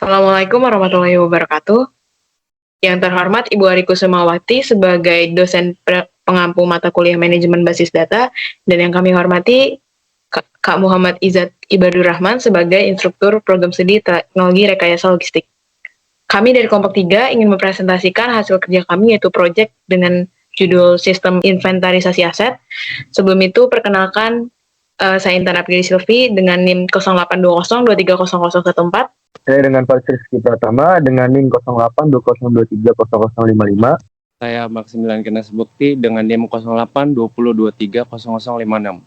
Assalamualaikum warahmatullahi wabarakatuh. Yang terhormat Ibu Ariku Sumawati sebagai dosen pengampu mata kuliah manajemen basis data, dan yang kami hormati Kak Muhammad Izzat Ibadur Rahman sebagai instruktur program studi teknologi rekayasa logistik. Kami dari kelompok 3 ingin mempresentasikan hasil kerja kami, yaitu proyek dengan judul Sistem Inventarisasi Aset. Sebelum itu, perkenalkan, saya Intan Aprili Silvi dengan NIM 0820230014. Saya dengan Pak Rizky Pratama dengan NIM 0820230055. Saya Maximilian Kenas Bukti dengan NIM 0820230056.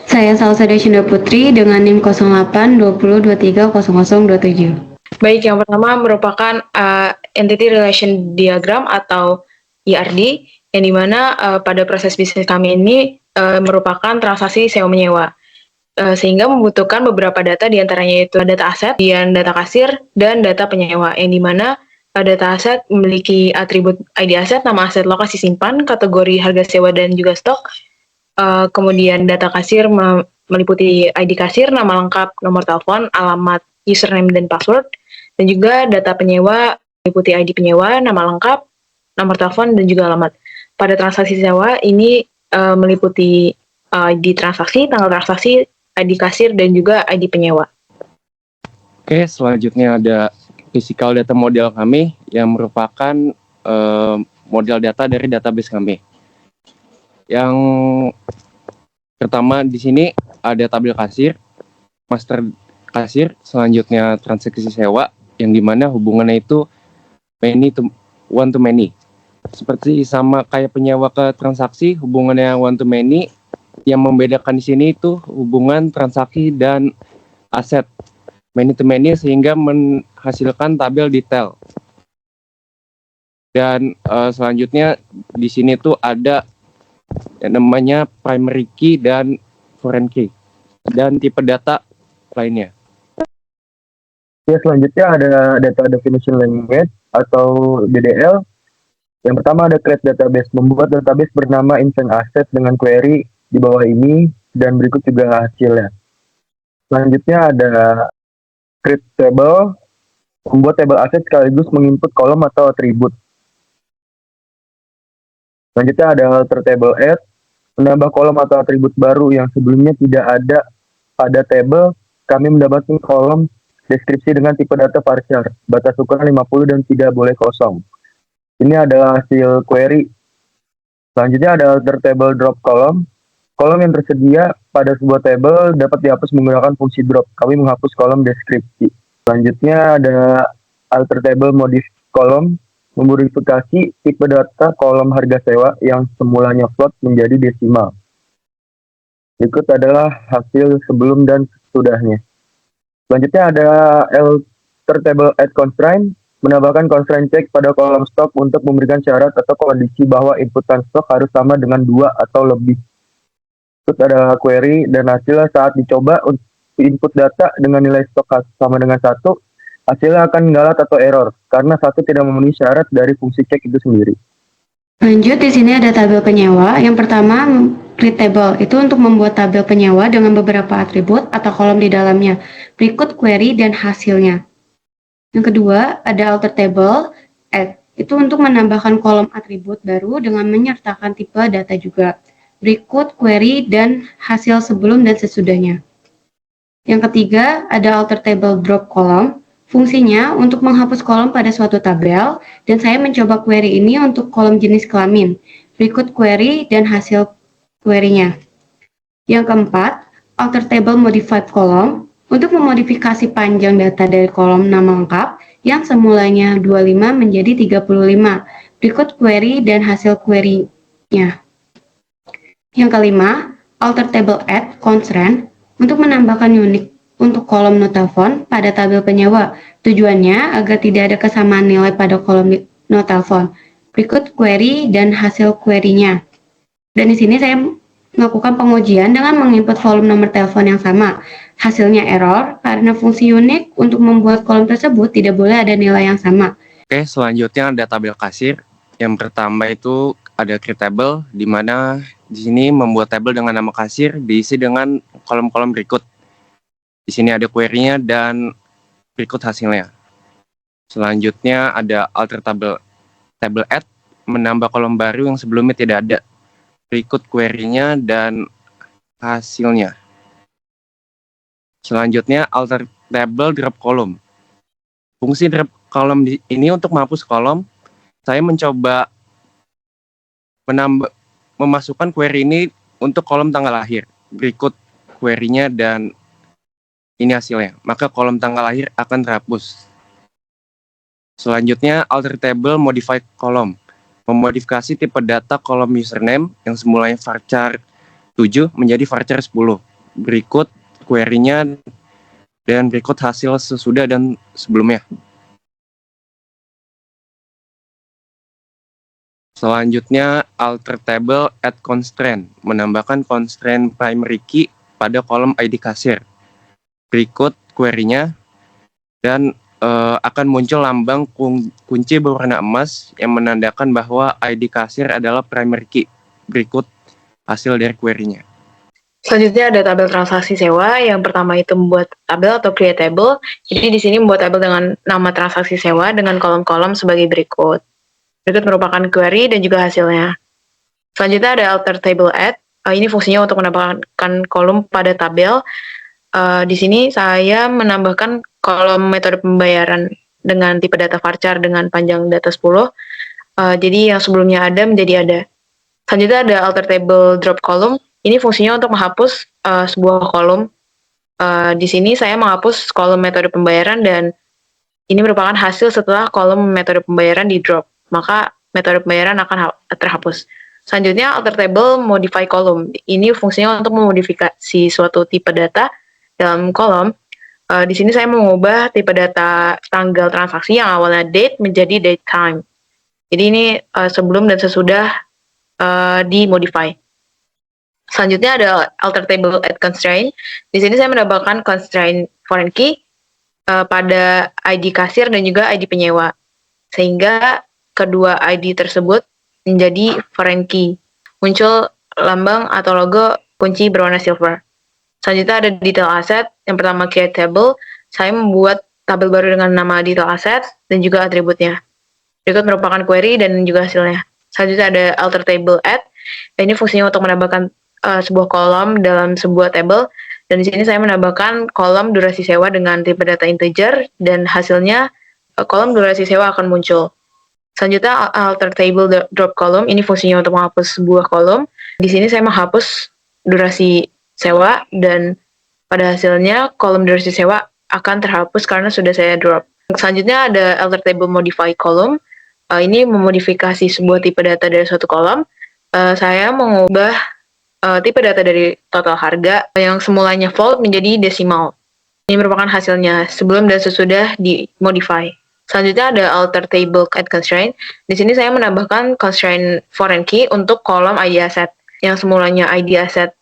Saya Salsa Deshinda Putri dengan NIM 0820230027. Baik, yang pertama merupakan Entity Relation Diagram atau ERD, yang dimana pada proses bisnis kami ini merupakan transaksi sewa menyewa, sehingga membutuhkan beberapa data, diantaranya yaitu data aset, data kasir, dan data penyewa, yang dimana data aset memiliki atribut ID aset, nama aset, lokasi simpan, kategori harga sewa, dan juga stok. Kemudian data kasir meliputi ID kasir, nama lengkap, nomor telepon, alamat, username, dan password. Dan juga data penyewa meliputi ID penyewa, nama lengkap, nomor telepon, dan juga alamat. Pada transaksi sewa ini meliputi ID transaksi, tanggal transaksi, ID kasir, dan juga ID penyewa. Oke, selanjutnya ada physical data model kami yang merupakan model data dari database kami. Yang pertama di sini ada tabel kasir, master kasir, selanjutnya transaksi sewa, yang dimana hubungannya itu one to many. Seperti sama kayak penyewa ke transaksi, hubungannya one to many. Yang membedakan di sini itu hubungan transaksi dan aset many to many, sehingga menghasilkan tabel detail. Dan selanjutnya di sini tuh ada yang namanya primary key dan foreign key dan tipe data lainnya. Ya, selanjutnya ada data definition language atau DDL. Yang pertama ada create database, membuat database bernama invent asset dengan query di bawah ini, dan berikut juga hasilnya. Selanjutnya ada create table, membuat table aset sekaligus menginput kolom atau atribut. Selanjutnya ada alter table add, menambah kolom atau atribut baru yang sebelumnya tidak ada pada table. Kami mendapatkan kolom deskripsi dengan tipe data varchar, batas ukuran 50 dan tidak boleh kosong. Ini adalah hasil query. Selanjutnya ada alter table drop column. Kolom yang tersedia pada sebuah table dapat dihapus menggunakan fungsi drop. Kami menghapus kolom deskripsi. Selanjutnya ada alter table modif column, memodifikasi tipe data kolom harga sewa yang semulanya float menjadi desimal. Berikut adalah hasil sebelum dan sesudahnya. Selanjutnya ada alter table add constraint, menambahkan constraint check pada kolom stok untuk memberikan syarat atau kondisi bahwa inputan stok harus sama dengan 2 atau lebih. Terus ada query dan hasilnya saat dicoba untuk input data dengan nilai stok sama dengan 1, hasilnya akan galat atau error karena 1 tidak memenuhi syarat dari fungsi check itu sendiri. Lanjut, di sini ada tabel penyewa. Yang pertama, create table. Itu untuk membuat tabel penyewa dengan beberapa atribut atau kolom di dalamnya. Berikut query dan hasilnya. Yang kedua, ada alter table add. Itu untuk menambahkan kolom atribut baru dengan menyertakan tipe data juga. Berikut query dan hasil sebelum dan sesudahnya. Yang ketiga, ada alter table drop column. Fungsinya untuk menghapus kolom pada suatu tabel, dan saya mencoba query ini untuk kolom jenis kelamin. Berikut query dan hasil query-nya. Yang keempat, alter table modified column, untuk memodifikasi panjang data dari kolom nama lengkap yang semulanya 25 menjadi 35. Berikut query dan hasil query-nya. Yang kelima, alter table add constraint, untuk menambahkan unik untuk kolom no telepon pada tabel penyewa. Tujuannya agar tidak ada kesamaan nilai pada kolom no telepon. Berikut query dan hasil query-nya. Dan di sini saya melakukan pengujian dengan menginput volume nomor telepon yang sama. Hasilnya error karena fungsi unik untuk membuat kolom tersebut tidak boleh ada nilai yang sama. Oke, selanjutnya ada tabel kasir. Yang pertama itu ada create table, di mana di sini membuat tabel dengan nama kasir diisi dengan kolom-kolom berikut. Di sini ada query-nya dan berikut hasilnya. Selanjutnya ada alter table add, menambah kolom baru yang sebelumnya tidak ada. Berikut query-nya dan hasilnya. Selanjutnya alter table drop column. Fungsi drop column ini untuk menghapus kolom. Saya mencoba memasukkan query ini untuk kolom tanggal lahir. Berikut query-nya dan ini hasilnya. Maka kolom tanggal lahir akan terhapus. Selanjutnya alter table modify column. Memodifikasi tipe data kolom username yang semulanya varchar 7 menjadi varchar 10. Berikut query-nya dan berikut hasil sesudah dan sebelumnya. Selanjutnya, alter table add constraint, menambahkan constraint primary key pada kolom ID kasir. Berikut query-nya dan akan muncul lambang kunci berwarna emas yang menandakan bahwa ID kasir adalah primary key. Berikut hasil dari query-nya. Selanjutnya ada tabel transaksi sewa. Yang pertama itu membuat tabel atau create table. Jadi di sini membuat tabel dengan nama transaksi sewa dengan kolom-kolom sebagai berikut. Berikut merupakan query dan juga hasilnya. Selanjutnya ada alter table add. Ini fungsinya untuk menambahkan kolom pada tabel. Di sini saya menambahkan kolom metode pembayaran dengan tipe data varchar dengan panjang data 10. Jadi yang sebelumnya ada menjadi ada. Selanjutnya ada alter table drop column. Ini fungsinya untuk menghapus sebuah kolom. Di sini saya menghapus kolom metode pembayaran dan ini merupakan hasil setelah kolom metode pembayaran di drop. Maka metode pembayaran akan terhapus. Selanjutnya alter table modify column. Ini fungsinya untuk memodifikasi suatu tipe data dalam kolom. Di sini saya mengubah tipe data tanggal transaksi yang awalnya date menjadi date time. Jadi ini sebelum dan sesudah dimodify. Selanjutnya ada alter table add constraint. Di sini saya menambahkan constraint foreign key pada ID kasir dan juga ID penyewa. Sehingga kedua ID tersebut menjadi foreign key. Muncul lambang atau logo kunci berwarna silver. Selanjutnya ada detail asset. Yang pertama create table. Saya membuat tabel baru dengan nama detail asset dan juga atributnya. Berikut merupakan query dan juga hasilnya. Selanjutnya ada alter table add. Ini fungsinya untuk menambahkan sebuah kolom dalam sebuah table. Dan di sini saya menambahkan kolom durasi sewa dengan tipe data integer dan hasilnya kolom durasi sewa akan muncul. Selanjutnya alter table drop column. Ini fungsinya untuk menghapus sebuah kolom. Di sini saya menghapus durasi sewa dan pada hasilnya kolom durasi sewa akan terhapus karena sudah saya drop. Selanjutnya ada alter table modify column. Ini memodifikasi sebuah tipe data dari suatu kolom. Saya mengubah tipe data dari total harga yang semulanya float menjadi desimal. Ini merupakan hasilnya sebelum dan sesudah dimodify. Selanjutnya ada alter table add constraint. Di sini saya menambahkan constraint foreign key untuk kolom ID asset. Yang semulanya ID asset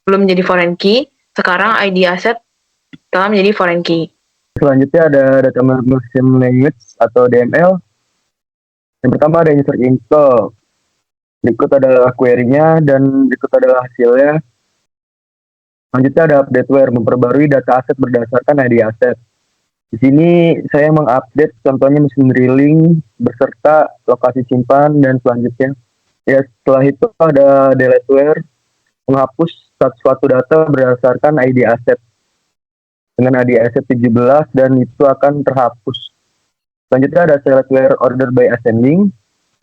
belum menjadi foreign key, sekarang ID asset telah menjadi foreign key. Selanjutnya ada data manipulation language atau DML. Yang pertama ada insert info. Berikut adalah query-nya dan berikut adalah hasilnya. Selanjutnya ada updateware, memperbarui data aset berdasarkan ID aset. Di sini saya mengupdate contohnya mesin drilling beserta lokasi simpan dan selanjutnya. Ya, setelah itu ada deleteware, menghapus suatu data berdasarkan ID aset. Dengan ID aset 17 dan itu akan terhapus. Selanjutnya ada selectware order by ascending,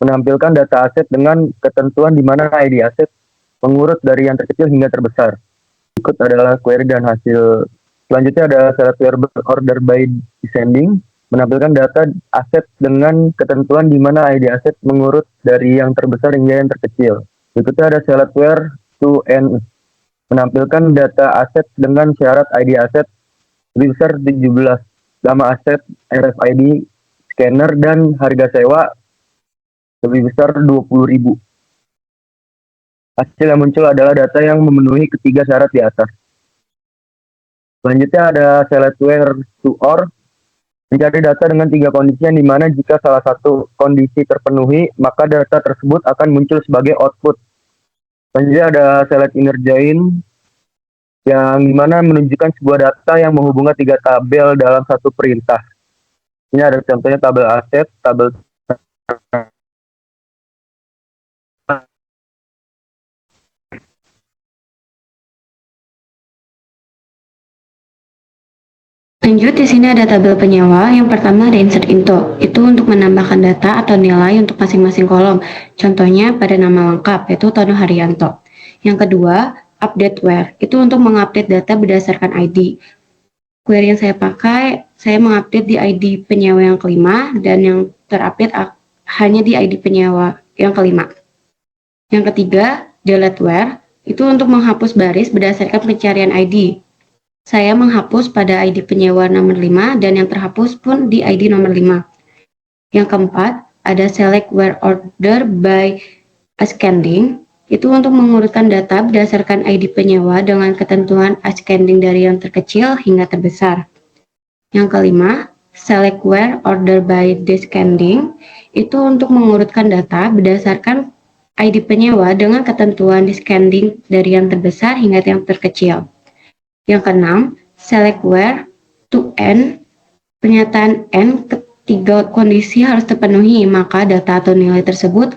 menampilkan data aset dengan ketentuan di mana ID aset mengurut dari yang terkecil hingga terbesar. Berikut adalah query dan hasil. Selanjutnya ada selectware order by descending, menampilkan data aset dengan ketentuan di mana ID aset mengurut dari yang terbesar hingga yang terkecil. Berikutnya ada selectware to end, menampilkan data aset dengan syarat ID aset lebih besar 17, nama aset, RFID, scanner, dan harga sewa lebih besar 20.000. Hasil yang muncul adalah data yang memenuhi ketiga syarat di atas. Selanjutnya ada selectware to or, mencari data dengan 3 kondisi yang dimana jika salah satu kondisi terpenuhi, maka data tersebut akan muncul sebagai output. Selanjutnya ada select inner join, yang dimana menunjukkan sebuah data yang menghubungkan 3 tabel dalam satu perintah. Ini ada contohnya tabel aset, tabel Lanjut, di sini ada tabel penyewa. Yang pertama ada insert into. Itu untuk menambahkan data atau nilai untuk masing-masing kolom. Contohnya pada nama lengkap, yaitu Tono Haryanto. Yang kedua, update where. Itu untuk mengupdate data berdasarkan ID. Query yang saya pakai, saya mengupdate di ID penyewa yang kelima, dan yang terupdate hanya di ID penyewa yang kelima. Yang ketiga, delete where. Itu untuk menghapus baris berdasarkan pencarian ID. Saya menghapus pada ID penyewa nomor 5 dan yang terhapus pun di ID nomor 5. Yang keempat, ada select where order by ascending. Itu untuk mengurutkan data berdasarkan ID penyewa dengan ketentuan ascending dari yang terkecil hingga terbesar. Yang kelima, select where order by descending. Itu untuk mengurutkan data berdasarkan ID penyewa dengan ketentuan descending dari yang terbesar hingga yang terkecil. Yang keenam, select where to n. Pernyataan n ketiga kondisi harus terpenuhi, maka data atau nilai tersebut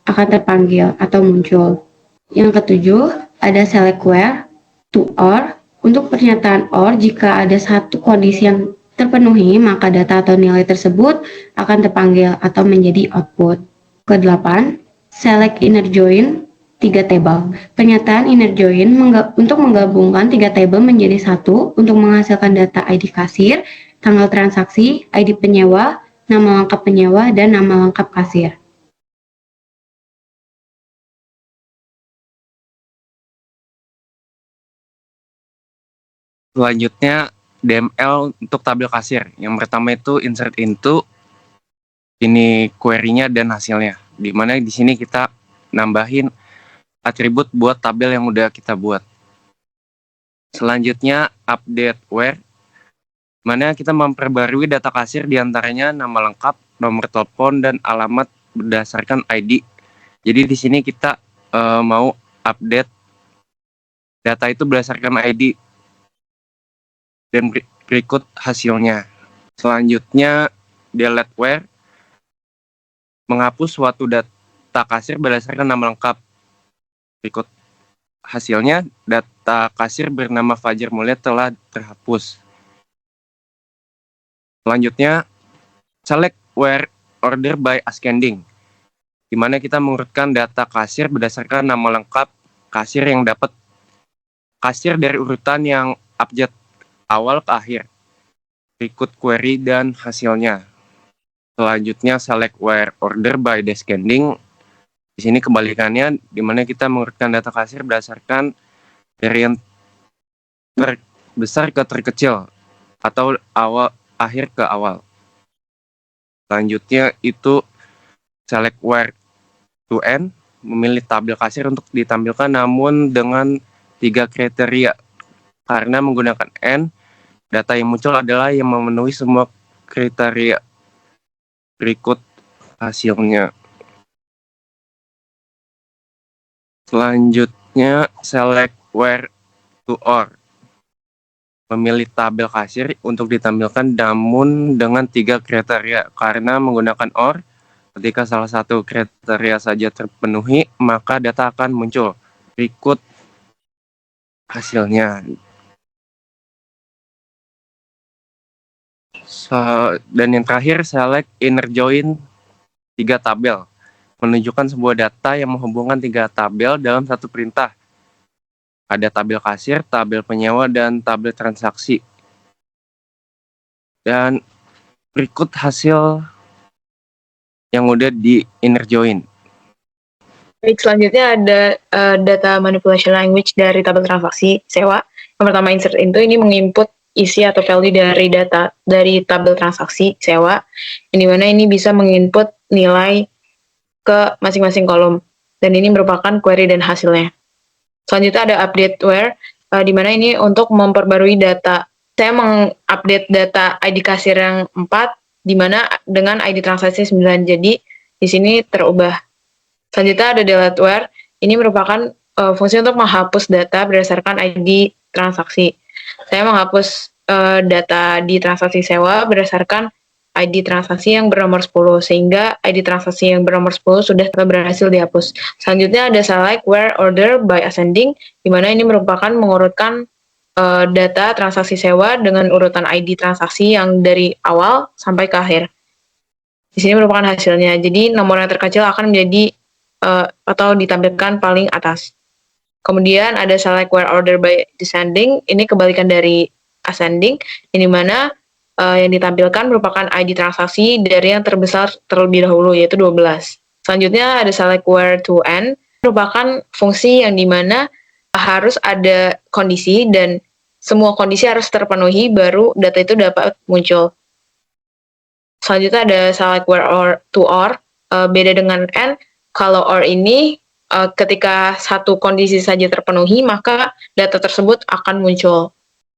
akan terpanggil atau muncul. Yang ketujuh, ada select where to or. Untuk pernyataan or, jika ada satu kondisi yang terpenuhi, maka data atau nilai tersebut akan terpanggil atau menjadi output. Kedelapan, select inner join 3 table. Pernyataan inner join untuk menggabungkan 3 table menjadi satu untuk menghasilkan data ID kasir, tanggal transaksi, ID penyewa, nama lengkap penyewa, dan nama lengkap kasir. Selanjutnya DML untuk tabel kasir. Yang pertama itu insert into, ini query-nya dan hasilnya. Dimana di sini kita nambahin atribut buat tabel yang udah kita buat. Selanjutnya update where, mana kita memperbarui data kasir diantaranya nama lengkap, nomor telepon, dan alamat berdasarkan ID. Jadi di sini kita mau update data itu berdasarkan ID dan berikut hasilnya. Selanjutnya delete where, menghapus suatu data kasir berdasarkan nama lengkap. Berikut hasilnya, data kasir bernama Fajar Mulia telah terhapus. Selanjutnya, select where order by ascending, di mana kita mengurutkan data kasir berdasarkan nama lengkap kasir yang dapat kasir dari urutan yang abjad awal ke akhir. Berikut query dan hasilnya. Selanjutnya, select where order by descending. Di sini kebalikannya, di mana kita mengurutkan data kasir berdasarkan dari yang terbesar ke terkecil atau akhir ke awal. Selanjutnya itu select where to n, memilih tabel kasir untuk ditampilkan namun dengan 3 kriteria. Karena menggunakan n, data yang muncul adalah yang memenuhi semua kriteria. Berikut hasilnya. Selanjutnya, select where to or, memilih tabel kasir untuk ditampilkan namun dengan 3 kriteria. Karena menggunakan or, ketika salah satu kriteria saja terpenuhi, maka data akan muncul. Berikut hasilnya. Dan yang terakhir, select inner join 3 tabel, menunjukkan sebuah data yang menghubungkan 3 tabel dalam satu perintah. Ada tabel kasir, tabel penyewa, dan tabel transaksi. Dan berikut hasil yang udah di inner join. Baik, selanjutnya ada data manipulation language dari tabel transaksi sewa. Yang pertama insert into, ini menginput isi atau value dari data dari tabel transaksi sewa, yang dimana ini bisa menginput nilai ke masing-masing kolom, dan ini merupakan query dan hasilnya. Selanjutnya ada update where, di mana ini untuk memperbarui data. Saya mengupdate data ID kasir yang 4, di mana dengan ID transaksi 9, jadi di sini terubah. Selanjutnya ada delete where, ini merupakan fungsi untuk menghapus data berdasarkan ID transaksi. Saya menghapus data di transaksi sewa berdasarkan ID transaksi yang bernomor 10, sehingga ID transaksi yang bernomor 10 sudah berhasil dihapus. Selanjutnya ada select where order by ascending, di mana ini merupakan mengurutkan data transaksi sewa dengan urutan ID transaksi yang dari awal sampai ke akhir. Di sini merupakan hasilnya. Jadi nomor yang terkecil akan menjadi atau ditampilkan paling atas. Kemudian ada select where order by descending, ini kebalikan dari ascending, ini mana yang ditampilkan merupakan ID transaksi dari yang terbesar terlebih dahulu, yaitu 12. Selanjutnya ada select where to end, merupakan fungsi yang dimana harus ada kondisi dan semua kondisi harus terpenuhi baru data itu dapat muncul. Selanjutnya ada select where or to or, beda dengan and, kalau or ini ketika satu kondisi saja terpenuhi, maka data tersebut akan muncul.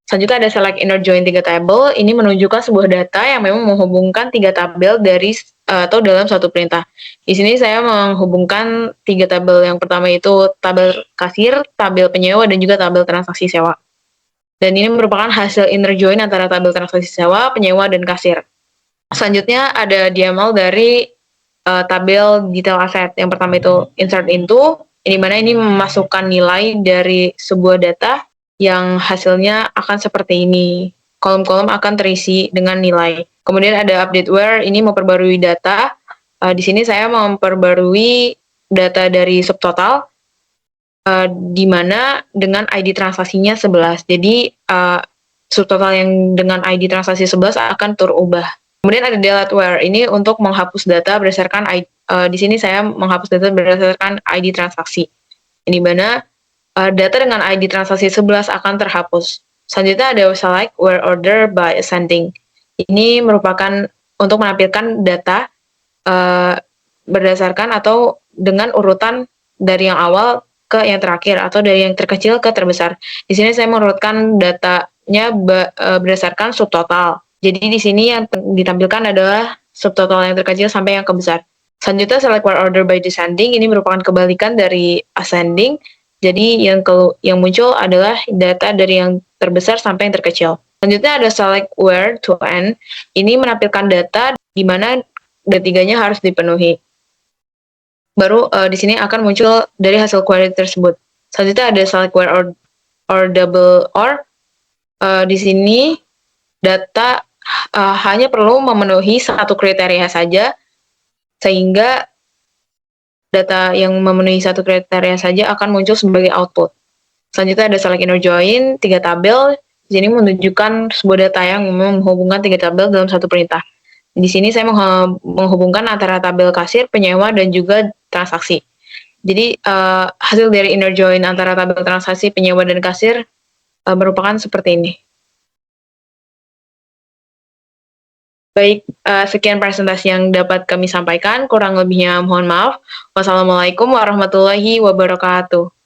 Selanjutnya ada select inner join 3 table, ini menunjukkan sebuah data yang memang menghubungkan 3 tabel dari atau dalam suatu perintah. Di sini saya menghubungkan 3 tabel, yang pertama itu tabel kasir, tabel penyewa, dan juga tabel transaksi sewa. Dan ini merupakan hasil inner join antara tabel transaksi sewa, penyewa, dan kasir. Selanjutnya ada DML dari tabel detail aset. Yang pertama itu insert into, di mana ini memasukkan nilai dari sebuah data yang hasilnya akan seperti ini. Kolom-kolom akan terisi dengan nilai. Kemudian ada update where, ini memperbarui data. Di sini saya memperbarui data dari subtotal, di mana dengan ID transaksinya 11. Jadi subtotal yang dengan ID transaksi 11 akan terubah. Kemudian ada delete where, ini untuk menghapus data berdasarkan di sini saya menghapus data berdasarkan ID transaksi. Di mana data dengan ID transaksi 11 akan terhapus. Selanjutnya ada select where order by ascending. Ini merupakan untuk menampilkan data berdasarkan atau dengan urutan dari yang awal ke yang terakhir atau dari yang terkecil ke terbesar. Di sini saya mengurutkan datanya berdasarkan subtotal. Jadi di sini yang ditampilkan adalah subtotal yang terkecil sampai yang kebesar. Selanjutnya select where order by descending, ini merupakan kebalikan dari ascending. Jadi yang muncul adalah data dari yang terbesar sampai yang terkecil. Selanjutnya ada select where to end, ini menampilkan data di mana D3-nya harus dipenuhi. Baru di sini akan muncul dari hasil query tersebut. Selanjutnya ada select where or double or, di sini data hanya perlu memenuhi satu kriteria saja, sehingga data yang memenuhi satu kriteria saja akan muncul sebagai output. Selanjutnya ada select inner join 3 tabel. Di sini menunjukkan sebuah data yang menghubungkan 3 tabel dalam satu perintah. Di sini saya menghubungkan antara tabel kasir, penyewa, dan juga transaksi. Jadi hasil dari inner join antara tabel transaksi, penyewa, dan kasir merupakan seperti ini. Baik, sekian presentasi yang dapat kami sampaikan. Kurang lebihnya mohon maaf. Wassalamualaikum warahmatullahi wabarakatuh.